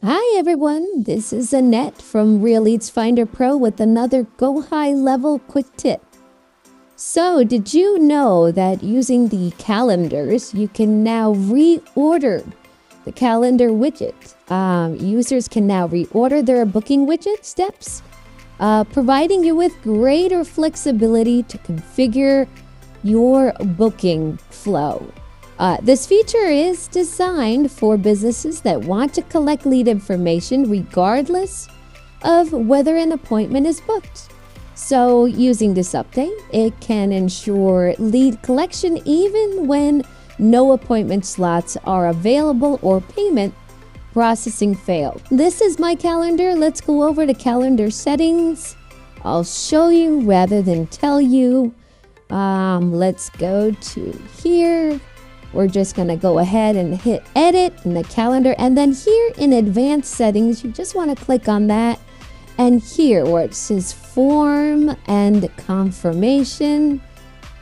Hi everyone, this is Annette from Real Leads Finder Pro with another Go High Level quick tip. So, did you know that using the calendars, you can now reorder the calendar widget? Users can now reorder their booking widget steps, providing you with greater flexibility to configure your booking flow. This feature is designed for businesses that want to collect lead information regardless of whether an appointment is booked. So, using this update, it can ensure lead collection even when no appointment slots are available or payment processing failed. This is my calendar. Let's go over to calendar settings. I'll show you rather than tell you. Let's go to here. We're just going to go ahead and hit edit in the calendar, and then here in advanced settings you just want to click on that, and here where it says form and confirmation,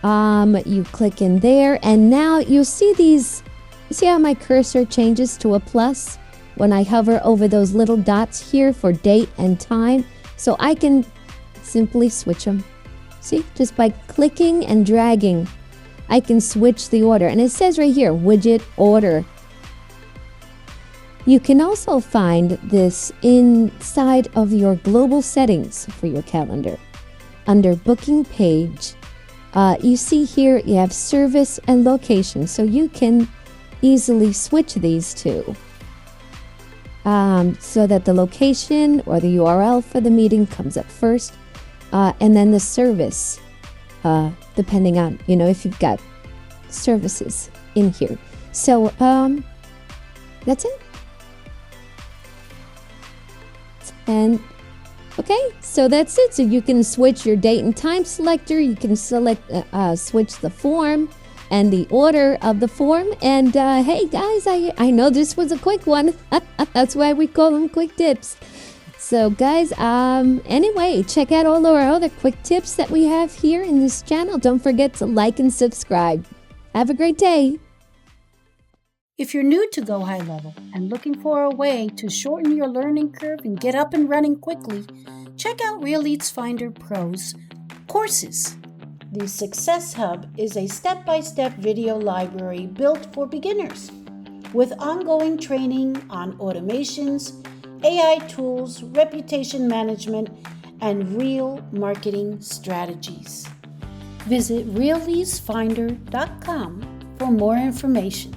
you click in there, and now you'll see these. You see how my cursor changes to a plus when I hover over those little dots here for date and time? So I can simply switch them. See, just by clicking and dragging I can switch the order, and it says right here, widget order. You can also find this inside of your global settings for your calendar. Under booking page, you see here you have service and location, so you can easily switch these two so that the location or the URL for the meeting comes up first, and then the service. Depending on, if you've got services in here. So, that's it. And, okay, so that's it. So you can switch your date and time selector. You can select, switch the form and the order of the form. And, hey, guys, I know this was a quick one. That's why we call them quick tips. So guys, anyway, check out all our other quick tips that we have here in this channel. Don't forget to like and subscribe. Have a great day. If you're new to Go High Level and looking for a way to shorten your learning curve and get up and running quickly, check out Real Leads Finder Pro's courses. The Success Hub is a step-by-step video library built for beginners with ongoing training on automations, AI tools, reputation management, and real marketing strategies. Visit realleadsfinder.com for more information.